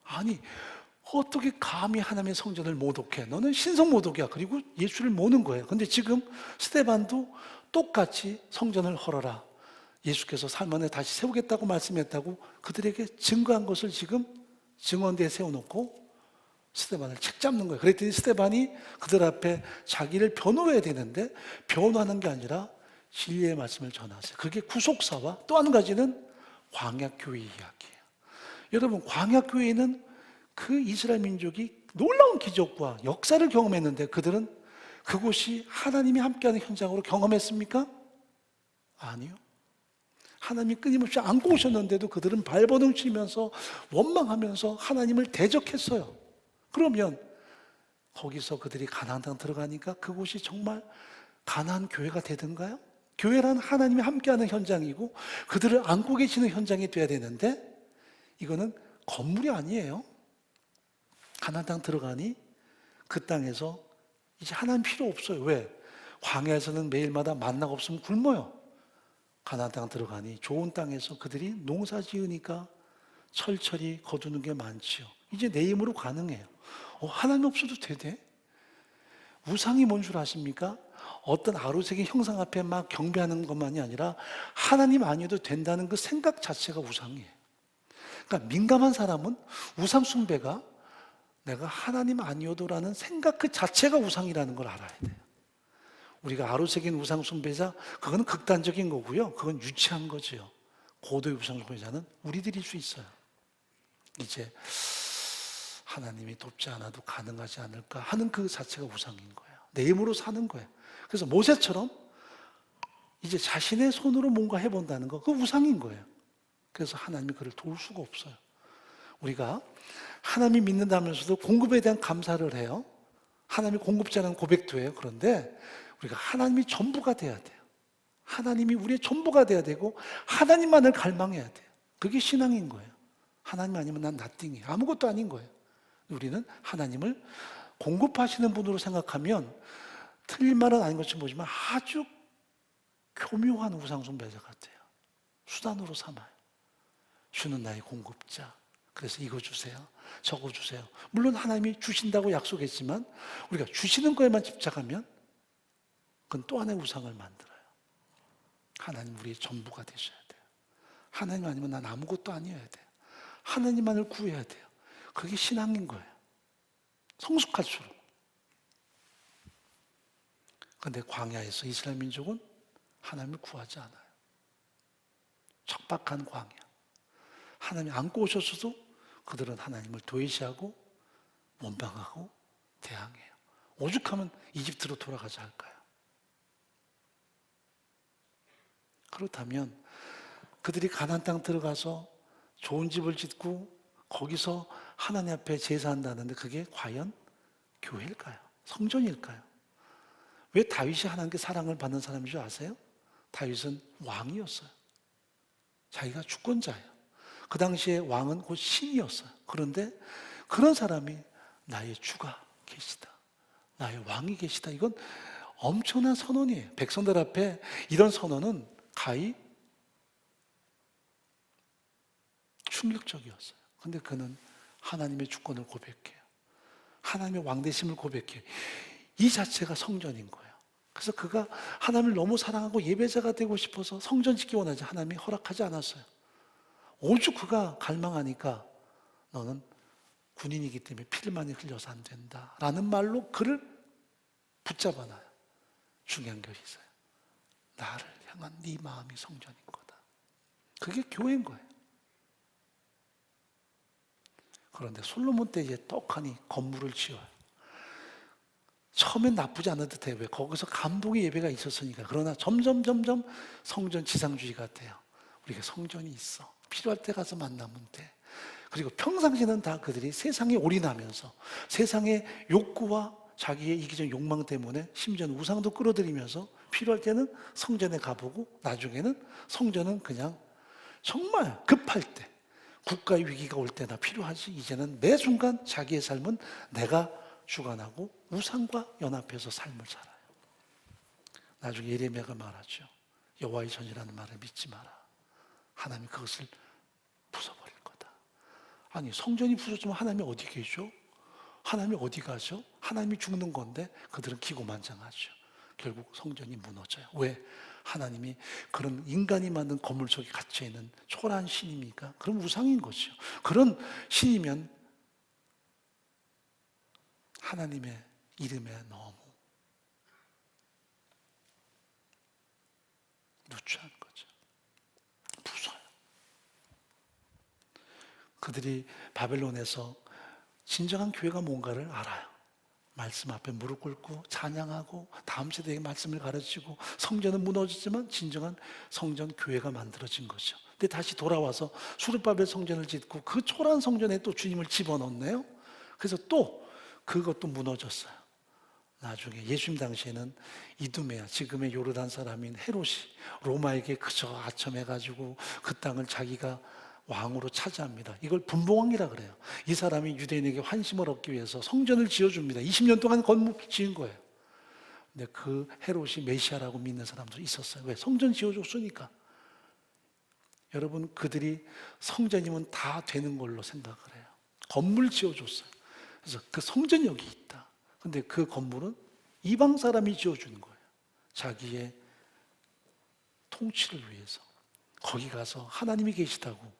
아니, 어떻게 감히 하나님의 성전을 모독해? 너는 신성 모독이야. 그리고 예수를 모는 거예요. 근데 지금 스데반도 똑같이 성전을 헐어라, 예수께서 3일 다시 세우겠다고 말씀했다고 그들에게 증거한 것을 지금 증언대에 세워놓고 스데반을 책잡는 거예요. 그랬더니 스데반이 그들 앞에 자기를 변호해야 되는데 변호하는 게 아니라 진리의 말씀을 전하세요. 그게 구속사와 또 한 가지는 광야교회 이야기예요. 여러분, 광야교회는 그 이스라엘 민족이 놀라운 기적과 역사를 경험했는데 그들은 그곳이 하나님이 함께하는 현장으로 경험했습니까? 아니요. 하나님이 끊임없이 안고 오셨는데도 그들은 발버둥 치면서 원망하면서 하나님을 대적했어요. 그러면 거기서 그들이 가나안 땅 들어가니까 그곳이 정말 가나안 교회가 되던가요? 교회란 하나님이 함께하는 현장이고 그들을 안고 계시는 현장이 돼야 되는데 이거는 건물이 아니에요. 가나안 땅 들어가니 그 땅에서 이제 하나님 필요 없어요. 왜? 광야에서는 매일마다 만나가 없으면 굶어요. 가나안 땅 들어가니 좋은 땅에서 그들이 농사 지으니까 철철이 거두는 게 많지요. 이제 내 힘으로 가능해요. 하나님 없어도 되대? 우상이 뭔 줄 아십니까? 어떤 아로색의 형상 앞에 막 경배하는 것만이 아니라 하나님 아니어도 된다는 그 생각 자체가 우상이에요. 그러니까 민감한 사람은 우상 숭배가 내가 하나님 아니어도라는 생각 그 자체가 우상이라는 걸 알아야 돼요. 우리가 아로새긴 우상 숭배자, 그거는 극단적인 거고요. 그건 유치한 거죠. 고도의 우상 숭배자는 우리들일 수 있어요. 이제 하나님이 돕지 않아도 가능하지 않을까 하는 그 자체가 우상인 거예요. 내 힘으로 사는 거예요. 그래서 모세처럼 이제 자신의 손으로 뭔가 해본다는 거, 그거 우상인 거예요. 그래서 하나님이 그를 도울 수가 없어요. 우리가 하나님이 믿는다면서도 공급에 대한 감사를 해요. 하나님이 공급자라는 고백도 해요. 그런데 우리가 하나님이 전부가 돼야 돼요. 하나님이 우리의 전부가 돼야 되고 하나님만을 갈망해야 돼요. 그게 신앙인 거예요. 하나님 아니면 난 나띵이에요. 아무것도 아닌 거예요. 우리는 하나님을 공급하시는 분으로 생각하면 틀린 말은 아닌 것처럼 보지만 아주 교묘한 우상숭배자 같아요. 수단으로 삼아요. 주는 나의 공급자. 그래서 이거 주세요. 저거 주세요. 물론 하나님이 주신다고 약속했지만 우리가 주시는 거에만 집착하면 그건 또 하나의 우상을 만들어요. 하나님 우리의 전부가 되셔야 돼요. 하나님 아니면 난 아무것도 아니어야 돼요. 하나님만을 구해야 돼요. 그게 신앙인 거예요. 성숙할수록. 그런데 광야에서 이스라엘 민족은 하나님을 구하지 않아요. 척박한 광야. 하나님이 안고 오셨어도 그들은 하나님을 도외시하고 원망하고 대항해요. 오죽하면 이집트로 돌아가자 할까요? 그렇다면 그들이 가나안 땅 들어가서 좋은 집을 짓고 거기서 하나님 앞에 제사한다는데 그게 과연 교회일까요? 성전일까요? 왜 다윗이 하나님께 사랑을 받는 사람인 줄 아세요? 다윗은 왕이었어요. 자기가 주권자예요. 그 당시에 왕은 곧 신이었어요. 그런데 그런 사람이 나의 주가 계시다, 나의 왕이 계시다, 이건 엄청난 선언이에요. 백성들 앞에 이런 선언은 가히 충격적이었어요. 근데 그는 하나님의 주권을 고백해요. 하나님의 왕되심을 고백해요. 이 자체가 성전인 거예요. 그래서 그가 하나님을 너무 사랑하고 예배자가 되고 싶어서 성전 짓기 원하지 하나님이 허락하지 않았어요. 오죽 그가 갈망하니까 너는 군인이기 때문에 피를 많이 흘려서 안 된다 라는 말로 그를 붙잡아놔요. 중요한 것이 있어요. 나를 향한 네 마음이 성전인 거다. 그게 교회인 거예요. 그런데 솔로몬 때 이제 떡하니 건물을 지어요. 처음엔 나쁘지 않은 듯해요. 왜? 거기서 감동의 예배가 있었으니까. 그러나 점점 성전 지상주의가 돼요. 우리가 성전이 있어. 필요할 때 가서 만나면 돼. 그리고 평상시는 다 그들이 세상에 올인하면서 세상의 욕구와 자기의 이기적 욕망 때문에 심지어는 우상도 끌어들이면서 필요할 때는 성전에 가보고 나중에는 성전은 그냥 정말 급할 때 국가의 위기가 올 때나 필요하지, 이제는 매 순간 자기의 삶은 내가 주관하고 우상과 연합해서 삶을 살아요. 나중에 예레미야가 말하죠. 여호와의 전이라는 말을 믿지 마라. 하나님이 그것을 부숴버릴 거다. 아니, 성전이 부서지면 하나님이 어디 계셔? 하나님이 어디 가죠? 하나님이 죽는 건데 그들은 기고만장하죠. 결국 성전이 무너져요. 왜? 하나님이 그런 인간이 만든 건물 속에 갇혀있는 초라한 신입니까? 그럼 우상인 거죠. 그런 신이면 하나님의 이름에 너무 누추한 거죠. 부숴요. 그들이 바벨론에서 진정한 교회가 뭔가를 알아요. 말씀 앞에 무릎 꿇고 찬양하고 다음 세대에게 말씀을 가르치고 성전은 무너지지만 진정한 성전 교회가 만들어진 거죠. 근데 다시 돌아와서 수르바벨 성전을 짓고 그 초라한 성전에 또 주님을 집어넣네요. 그래서 또 그것도 무너졌어요. 나중에 예수님 당시에는 이두메아, 지금의 요르단 사람인 헤롯이 로마에게 그저 아첨해가지고 그 땅을 자기가 왕으로 차지합니다. 이걸 분봉왕이라 그래요. 이 사람이 유대인에게 환심을 얻기 위해서 성전을 지어줍니다. 20년 동안 건물 지은 거예요. 근데 그 헤롯이 메시아라고 믿는 사람도 있었어요. 왜? 성전 지어줬으니까. 여러분, 그들이 성전이면 다 되는 걸로 생각을 해요. 건물 지어줬어요. 그래서 그 성전이 여기 있다. 근데 그 건물은 이방 사람이 지어주는 거예요. 자기의 통치를 위해서. 거기 가서 하나님이 계시다고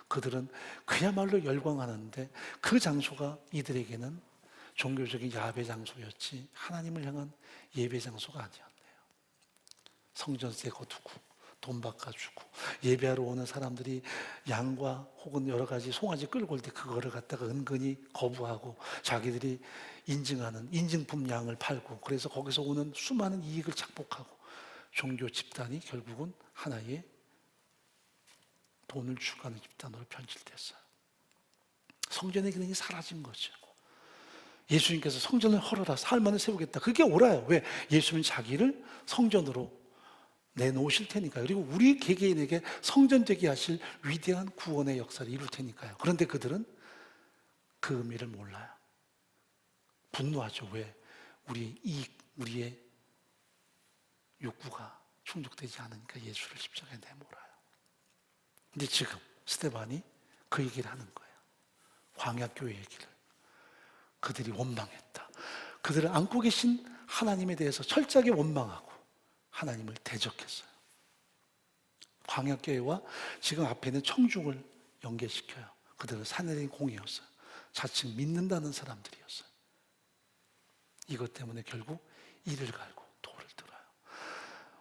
그들은 그야말로 열광하는데 그 장소가 이들에게는 종교적인 야배 장소였지 하나님을 향한 예배 장소가 아니었네요. 성전세 거두고 돈 바꿔주고 예배하러 오는 사람들이 양과 혹은 여러 가지 송아지 끌고 올 때 그거를 갖다가 은근히 거부하고 자기들이 인증하는 인증품 양을 팔고 그래서 거기서 오는 수많은 이익을 착복하고 종교 집단이 결국은 하나의 돈을 추구하는 집단으로 변질됐어요. 성전의 기능이 사라진 거죠. 예수님께서 성전을 헐어라 살만을 세우겠다. 그게 옳아요. 왜? 예수님은 자기를 성전으로 내놓으실 테니까요. 그리고 우리 개개인에게 성전되게 하실 위대한 구원의 역사를 이룰 테니까요. 그런데 그들은 그 의미를 몰라요. 분노하죠. 왜? 우리의 이익, 우리의 욕구가 충족되지 않으니까 예수를 십자가에 내몰아요. 근데 지금 스데반이 그 얘기를 하는 거예요. 광야교회 얘기를. 그들이 원망했다. 그들을 안고 계신 하나님에 대해서 철저하게 원망하고 하나님을 대적했어요. 광야교회와 지금 앞에 있는 청중을 연계시켜요. 그들은 사내린 공이었어요. 자칭 믿는다는 사람들이었어요. 이것 때문에 결국 이를 갈고 돌을 들어요.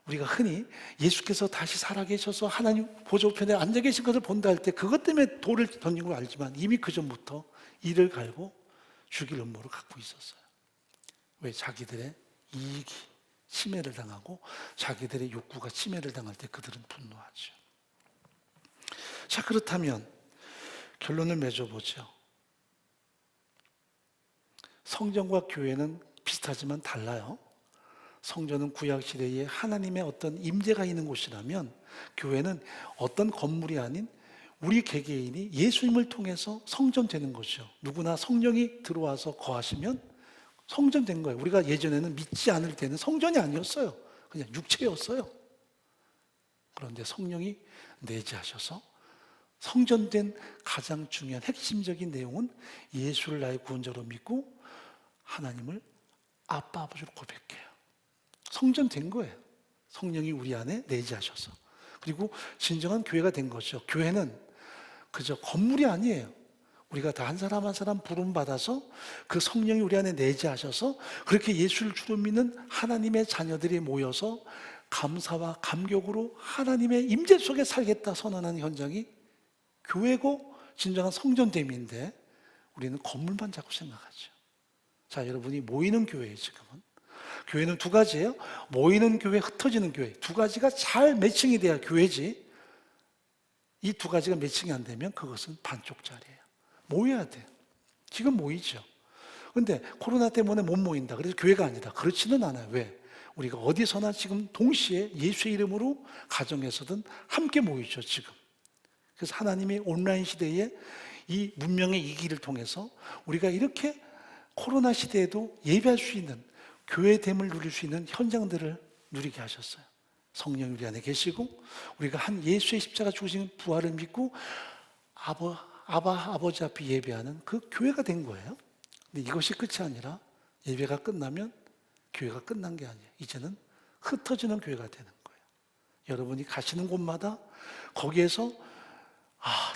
우리가 흔히 예수께서 다시 살아계셔서 하나님 보좌우편에 앉아 계신 것을 본다 할 때 그것 때문에 돌을 던진 걸 알지만 이미 그 전부터 이를 갈고 죽일 음모를 갖고 있었어요. 왜? 자기들의 이익이 침해를 당하고 자기들의 욕구가 침해를 당할 때 그들은 분노하죠. 자, 그렇다면 결론을 맺어보죠. 성전과 교회는 비슷하지만 달라요. 성전은 구약시대에 하나님의 어떤 임재가 있는 곳이라면 교회는 어떤 건물이 아닌 우리 개개인이 예수님을 통해서 성전되는 것이죠. 누구나 성령이 들어와서 거하시면 성전된 거예요. 우리가 예전에는 믿지 않을 때는 성전이 아니었어요. 그냥 육체였어요. 그런데 성령이 내재하셔서 성전된 가장 중요한 핵심적인 내용은 예수를 나의 구원자로 믿고 하나님을 아빠 아버지로 고백해요. 성전된 거예요. 성령이 우리 안에 내재하셔서. 그리고 진정한 교회가 된 거죠. 교회는 그저 건물이 아니에요. 우리가 다 한 사람 한 사람 부름 받아서 그 성령이 우리 안에 내재하셔서 그렇게 예수를 주로 믿는 하나님의 자녀들이 모여서 감사와 감격으로 하나님의 임재 속에 살겠다 선언하는 현장이 교회고 진정한 성전됨인데 우리는 건물만 자꾸 생각하죠. 자, 여러분이 모이는 교회예요. 지금은 교회는 두 가지예요. 모이는 교회, 흩어지는 교회. 두 가지가 잘 매칭이 돼야 교회지. 이 두 가지가 매칭이 안 되면 그것은 반쪽짜리예요. 모여야 돼요. 지금 모이죠. 근데 코로나 때문에 못 모인다. 그래서 교회가 아니다. 그렇지는 않아요. 왜? 우리가 어디서나 지금 동시에 예수의 이름으로 가정에서든 함께 모이죠. 지금. 그래서 하나님의 온라인 시대에 이 문명의 이기를 통해서 우리가 이렇게 코로나 시대에도 예배할 수 있는 교회됨을 누릴 수 있는 현장들을 누리게 하셨어요. 성령이 우리 안에 계시고 우리가 한 예수의 십자가 죽으신 부활을 믿고 아버지 앞에 예배하는 그 교회가 된 거예요. 근데 이것이 끝이 아니라 예배가 끝나면 교회가 끝난 게 아니에요. 이제는 흩어지는 교회가 되는 거예요. 여러분이 가시는 곳마다 거기에서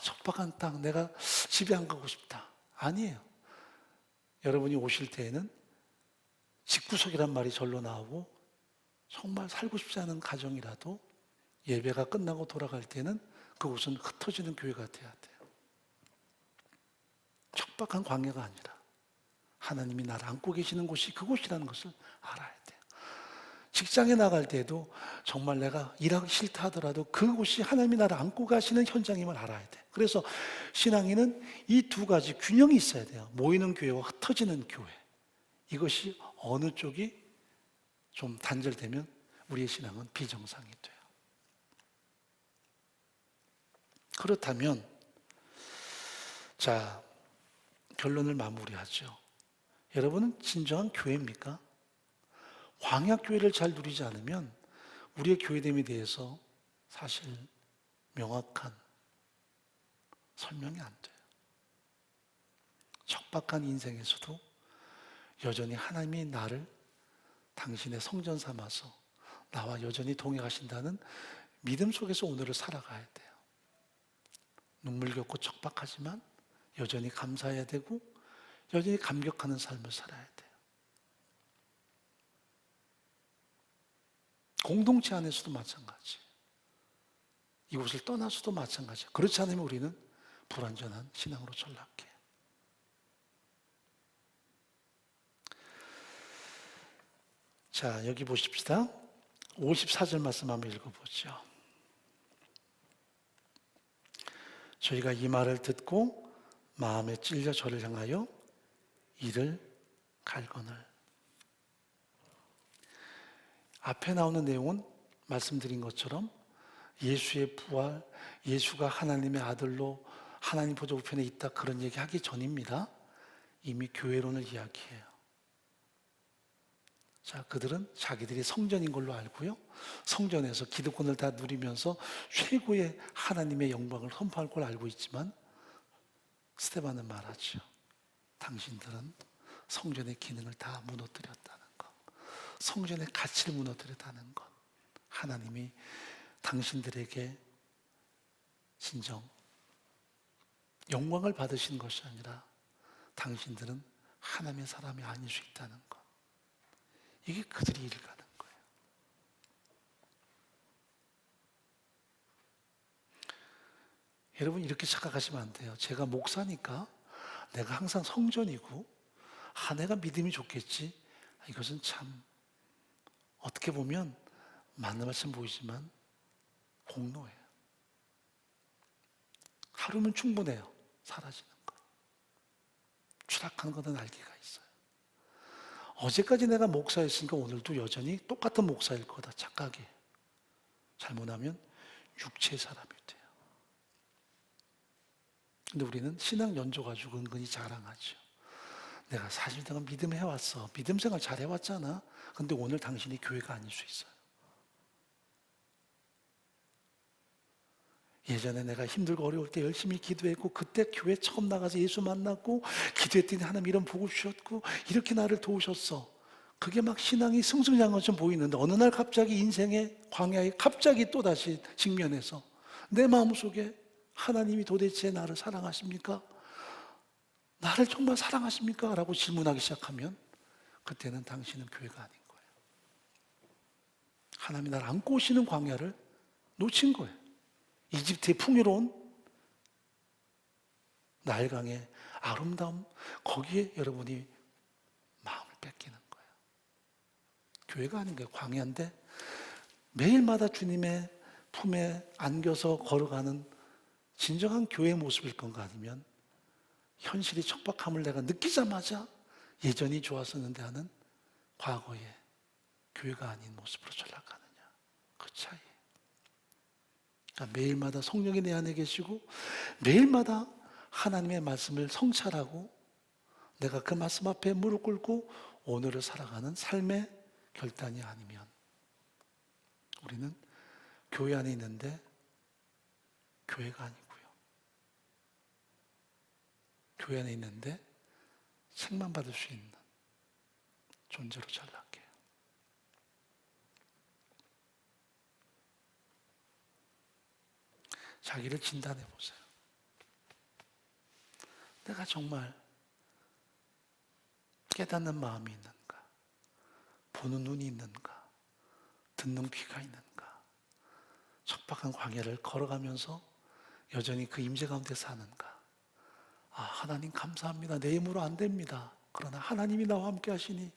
척박한 땅, 내가 집에 안 가고 싶다. 아니에요. 여러분이 오실 때에는 집구석이란 말이 절로 나오고 정말 살고 싶지 않은 가정이라도 예배가 끝나고 돌아갈 때는 그곳은 흩어지는 교회가 돼야 돼요. 척박한 광야가 아니라 하나님이 나를 안고 계시는 곳이 그곳이라는 것을 알아야 돼요. 직장에 나갈 때도 정말 내가 일하기 싫다 하더라도 그곳이 하나님이 나를 안고 가시는 현장임을 알아야 돼요. 그래서 신앙인은 이 두 가지 균형이 있어야 돼요. 모이는 교회와 흩어지는 교회. 이것이 어느 쪽이 좀 단절되면 우리의 신앙은 비정상이 돼요. 그렇다면 자, 결론을 마무리하죠. 여러분은 진정한 교회입니까? 광야교회를 잘 누리지 않으면 우리의 교회됨에 대해서 사실 명확한 설명이 안 돼요. 척박한 인생에서도 여전히 하나님이 나를 당신의 성전 삼아서 나와 여전히 동행하신다는 믿음 속에서 오늘을 살아가야 돼요. 눈물겹고 척박하지만 여전히 감사해야 되고 여전히 감격하는 삶을 살아야 돼요. 공동체 안에서도 마찬가지. 이곳을 떠나서도 마찬가지. 그렇지 않으면 우리는 불완전한 신앙으로 전락해요. 자, 여기 보십시다. 54절 말씀 한번 읽어보죠. 저희가 이 말을 듣고 마음에 찔려 저를 향하여 이를 갈거늘. 앞에 나오는 내용은 말씀드린 것처럼 예수의 부활, 예수가 하나님의 아들로 하나님 보좌 우편에 있다 그런 얘기하기 전입니다. 이미 교회론을 이야기해요. 자, 그들은 자기들이 성전인 걸로 알고요. 성전에서 기득권을 다 누리면서 최고의 하나님의 영광을 선포할 걸 알고 있지만 스데반은 말하죠. 당신들은 성전의 기능을 다 무너뜨렸다는 것. 성전의 가치를 무너뜨렸다는 것. 하나님이 당신들에게 진정 영광을 받으신 것이 아니라 당신들은 하나님의 사람이 아닐 수 있다는 것. 이게 그들이 일가는 거예요. 여러분 이렇게 착각하시면 안 돼요. 제가 목사니까 내가 항상 성전이고 내가 믿음이 좋겠지. 이것은 참 어떻게 보면 맞는 말씀 보이지만 공로예요. 하루면 충분해요. 사라지는 거. 추락하는 것은 알기가 있어요. 어제까지 내가 목사였으니까 오늘도 여전히 똑같은 목사일 거다. 착각이에요. 잘못하면 육체의 사람이 돼요. 근데 우리는 신앙 연조 가지고 은근히 자랑하죠. 내가 사실 내가 믿음 해왔어. 믿음 생활 잘 해왔잖아. 근데 오늘 당신이 교회가 아닐 수 있어요. 예전에 내가 힘들고 어려울 때 열심히 기도했고 그때 교회 처음 나가서 예수 만났고 기도했더니 하나님 이런 복을 주셨고 이렇게 나를 도우셨어. 그게 막 신앙이 승승장한 것처럼 보이는데 어느 날 갑자기 인생의 광야에 갑자기 또다시 직면해서 내 마음속에 하나님이 도대체 나를 사랑하십니까? 나를 정말 사랑하십니까? 라고 질문하기 시작하면 그때는 당신은 교회가 아닌 거예요. 하나님이 나를 안고 오시는 광야를 놓친 거예요. 이집트의 풍요로운 나일강의 아름다움 거기에 여러분이 마음을 뺏기는 거예요. 교회가 아닌 거예요. 광야인데 매일마다 주님의 품에 안겨서 걸어가는 진정한 교회의 모습일 건가 아니면 현실이 척박함을 내가 느끼자마자 예전이 좋았었는데 하는 과거의 교회가 아닌 모습으로 전락하느냐 그 차이. 그러니까 매일마다 성령이 내 안에 계시고 매일마다 하나님의 말씀을 성찰하고 내가 그 말씀 앞에 무릎 꿇고 오늘을 살아가는 삶의 결단이 아니면 우리는 교회 안에 있는데 교회가 아니고요. 교회 안에 있는데 책만 받을 수 있는 존재로 전락해요. 자기를 진단해 보세요. 내가 정말 깨닫는 마음이 있는가? 보는 눈이 있는가? 듣는 귀가 있는가? 척박한 광야를 걸어가면서 여전히 그 임재 가운데 사는가? 아, 하나님 감사합니다. 내 힘으로 안 됩니다. 그러나 하나님이 나와 함께 하시니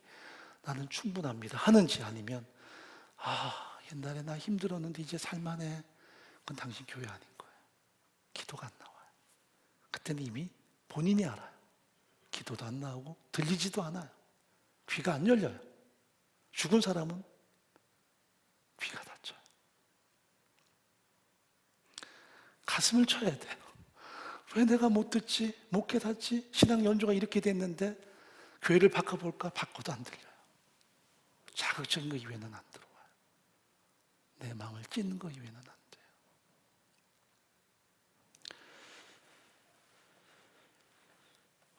나는 충분합니다. 하는지, 아니면 아, 옛날에 나 힘들었는데 이제 살만해. 그건 당신 교회 아닌 거예요. 기도가 안 나와요. 그때는 이미 본인이 알아요. 기도도 안 나오고 들리지도 않아요. 귀가 안 열려요. 죽은 사람은 귀가 닫혀요. 가슴을 쳐야 돼요. 왜 내가 못 듣지? 못 깨닫지? 신앙 연조가 이렇게 됐는데 교회를 바꿔볼까? 바꿔도 안 들려요. 자극적인 거 이외에는 안 들어와요. 내 마음을 찢는 거 이외에는 안 돼요.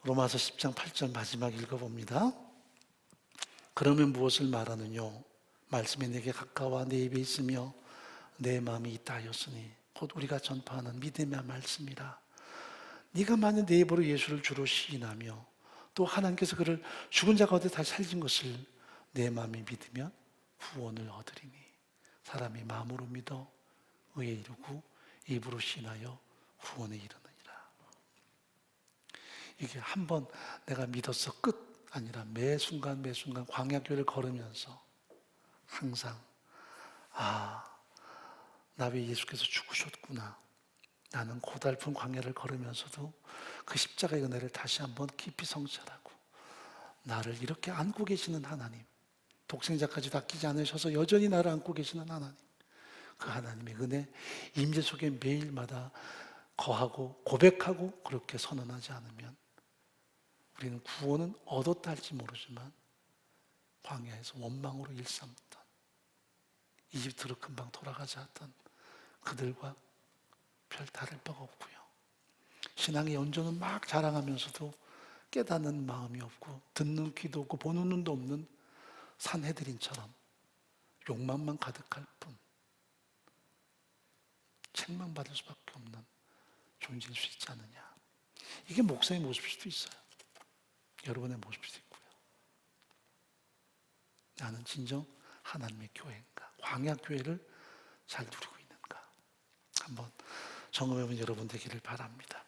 로마서 10장 8절 마지막 읽어봅니다. 그러면 무엇을 말하느뇨? 말씀이 내게 가까워 내 입에 있으며 내 마음이 있다 하였으니 곧 우리가 전파하는 믿음의 말씀이라. 네가 만약 내 입으로 예수를 주로 시인하며 또 하나님께서 그를 죽은 자 가운데 다시 살린 것을 내 마음이 믿으면 구원을 얻으리니 사람이 마음으로 믿어 의에 이르고 입으로 시인하여 구원에 이르느니라. 이게 한번 내가 믿어서 끝 아니라 매 순간 매 순간 광야교회를 걸으면서 항상 나 위해 예수께서 죽으셨구나. 나는 고달픈 광야를 걸으면서도 그 십자가의 은혜를 다시 한번 깊이 성찰하고 나를 이렇게 안고 계시는 하나님, 독생자까지도 아끼지 않으셔서 여전히 나를 안고 계시는 하나님, 그 하나님의 은혜 임재 속에 매일마다 거하고 고백하고 그렇게 선언하지 않으면 우리는 구원은 얻었다 할지 모르지만 광야에서 원망으로 일삼던 이집트로 금방 돌아가지 않던 그들과 별 다를 바가 없고요. 신앙의 연조는 막 자랑하면서도 깨닫는 마음이 없고 듣는 귀도 없고 보는 눈도 없는 산헤드린처럼 욕망만 가득할 뿐 책망 받을 수밖에 없는 존재일 수 있지 않느냐. 이게 목사의 모습일 수도 있어요. 여러분의 모습일 수도 있고요. 나는 진정 하나님의 교회인가? 광야 교회를 잘 누리고 있는가? 한번 점검해본 여러분 되기를 바랍니다.